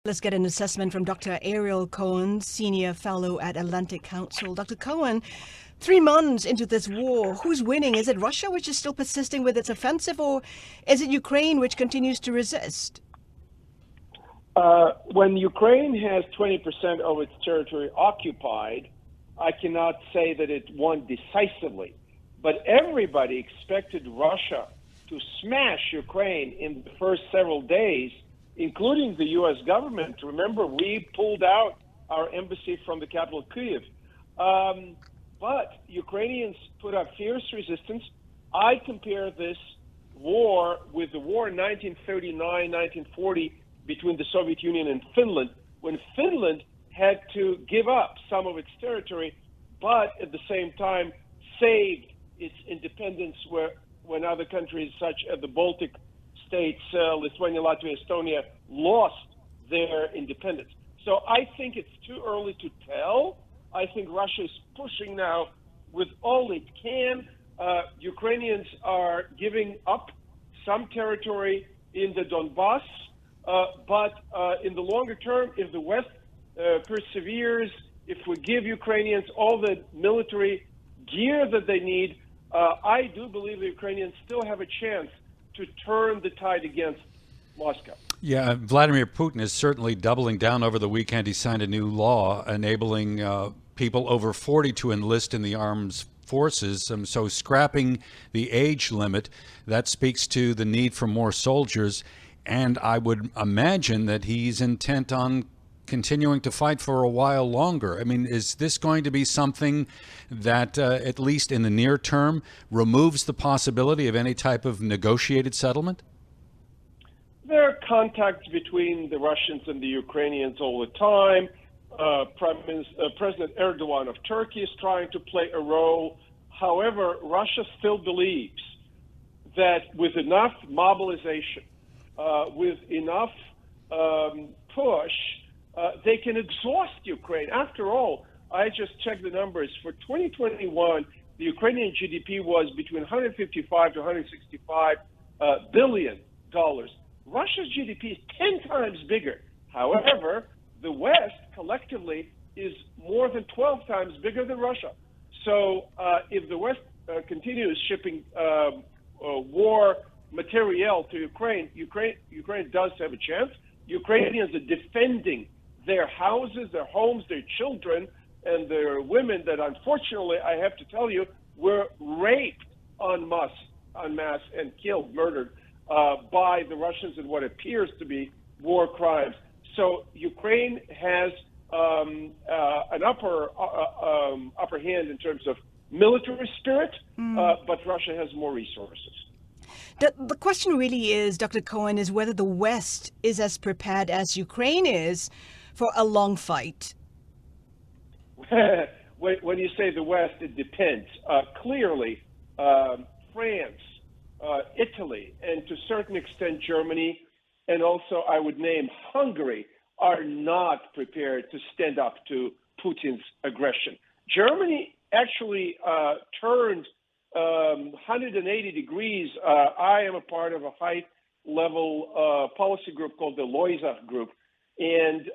Let's get an assessment from Dr. Ariel Cohen, Senior Fellow at Atlantic Council. Dr. Cohen, 3 months into this war, who's winning? Is it Russia, which is still persisting with its offensive, or is it Ukraine, which continues to resist? When Ukraine has 20% of its territory occupied, I cannot say that it won decisively. But everybody expected Russia to smash Ukraine in the first several days, including the U.S. government. Remember, we pulled out our embassy from the capital, Kyiv. But Ukrainians put up fierce resistance. I compare this war with the war in 1939, 1940 between the Soviet Union and Finland, when Finland had to give up some of its territory, but at the same time saved its independence when other countries such as the Baltic states, Lithuania, Latvia, Estonia, lost their independence. So I think it's too early to tell. I think Russia is pushing now with all it can. Ukrainians are giving up some territory in the Donbass, but in the longer term, if the West perseveres, if we give Ukrainians all the military gear that they need, I do believe the Ukrainians still have a chance to turn the tide against Moscow. Yeah, Vladimir Putin is certainly doubling down. Over the weekend, he signed a new law enabling people over 40 to enlist in the armed forces. So scrapping the age limit, that speaks to the need for more soldiers. And I would imagine that he's intent on continuing to fight for a while longer. I mean, is this going to be something that, at least in the near term, removes the possibility of any type of negotiated settlement? There are contacts between the Russians and the Ukrainians all the time. President Erdogan of Turkey is trying to play a role. However, Russia still believes that with enough mobilization, with enough push, they can exhaust Ukraine. After all, I just checked the numbers. For 2021, the Ukrainian GDP was between 155 to 165 billion dollars. Russia's GDP is 10 times bigger. However, the West collectively is more than 12 times bigger than Russia. So if the West continues shipping war material to Ukraine does have a chance. Ukrainians are defending their houses, their homes, their children, and their women that, unfortunately, I have to tell you, were raped en masse and killed, murdered by the Russians in what appears to be war crimes. So Ukraine has an upper hand in terms of military spirit, but Russia has more resources. The question really is, Dr. Cohen, is whether the West is as prepared as Ukraine is for a long fight. When you say the West, it depends. Clearly, France, Italy, and to a certain extent Germany, and also I would name Hungary, are not prepared to stand up to Putin's aggression. Germany actually turned 180 degrees. I am a part of a high-level policy group called the Loisa Group, and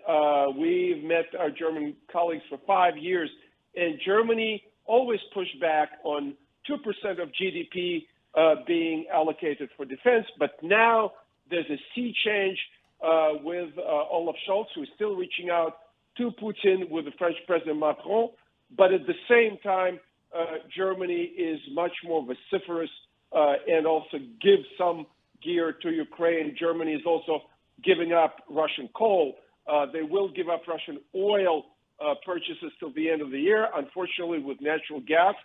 we've met our German colleagues for 5 years, and Germany always pushed back on 2% of GDP being allocated for defense, but now there's a sea change with Olaf Scholz, who is still reaching out to Putin with the French President Macron, but at the same time, Germany is much more vociferous and also gives some gear to Ukraine. Germany is also giving up Russian coal. They will give up Russian oil purchases till the end of the year. Unfortunately, with natural gas,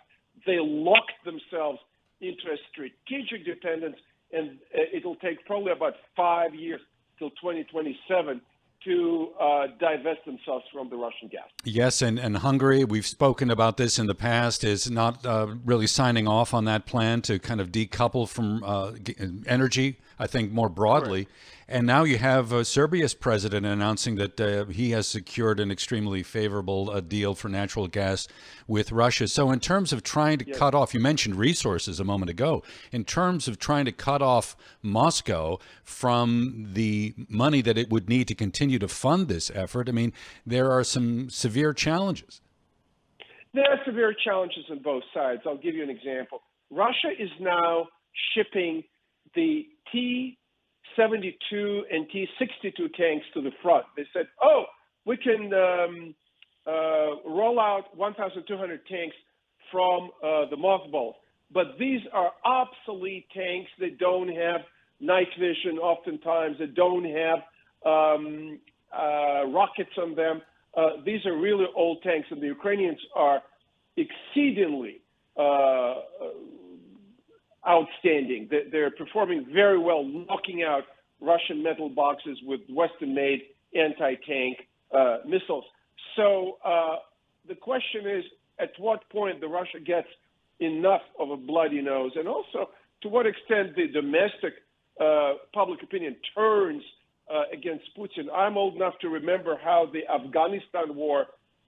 they locked themselves into a strategic dependence, and it'll take probably about 5 years till 2027 to divest themselves from the Russian gas. Yes, and Hungary, we've spoken about this in the past, is not really signing off on that plan to kind of decouple from energy I think more broadly. Right. And now you have Serbia's president announcing that he has secured an extremely favorable deal for natural gas with Russia. So in terms of trying to cut off, you mentioned resources a moment ago, in terms of trying to cut off Moscow from the money that it would need to continue to fund this effort, I mean, there are some severe challenges. There are severe challenges on both sides. I'll give you an example. Russia is now shipping the T-72 and T-62 tanks to the front. They said, oh, we can roll out 1,200 tanks from the mothballs. But these are obsolete tanks that don't have night vision oftentimes, that don't have rockets on them. These are really old tanks, and the Ukrainians are exceedingly outstanding. They're performing very well, knocking out Russian metal boxes with Western-made anti-tank missiles. So the question is, at what point the Russia gets enough of a bloody nose, and also to what extent the domestic public opinion turns against Putin. I'm old enough to remember how the Afghanistan war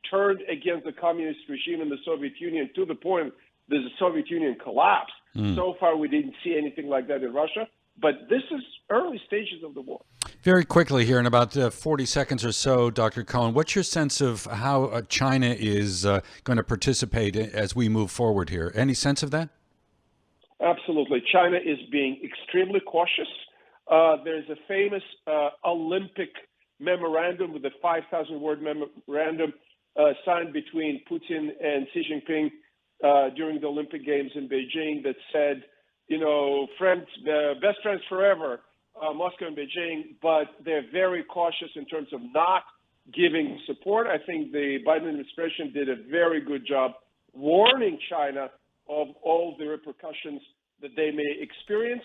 turned against the communist regime in the Soviet Union to the point that the Soviet Union collapsed. So far, we didn't see anything like that in Russia, but this is early stages of the war. Very quickly here, in about 40 seconds or so, Dr. Cohen, what's your sense of how China is going to participate as we move forward here? Any sense of that? Absolutely. China is being extremely cautious. There's a famous Olympic memorandum with a 5,000-word memorandum signed between Putin and Xi Jinping during the Olympic Games in Beijing that said, you know, friends, best friends forever, Moscow and Beijing, but they're very cautious in terms of not giving support. I think the Biden administration did a very good job warning China of all the repercussions that they may experience.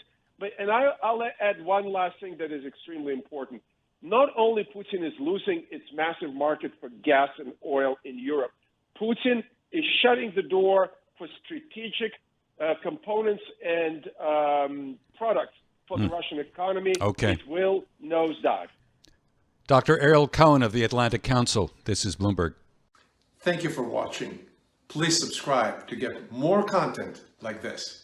And I'll add one last thing that is extremely important. Not only Putin is losing its massive market for gas and oil in Europe, Putin is shutting the door for strategic components and products for the Russian economy. Okay. It will nosedive. Dr. Ariel Cohen of the Atlantic Council. This is Bloomberg. Thank you for watching. Please subscribe to get more content like this.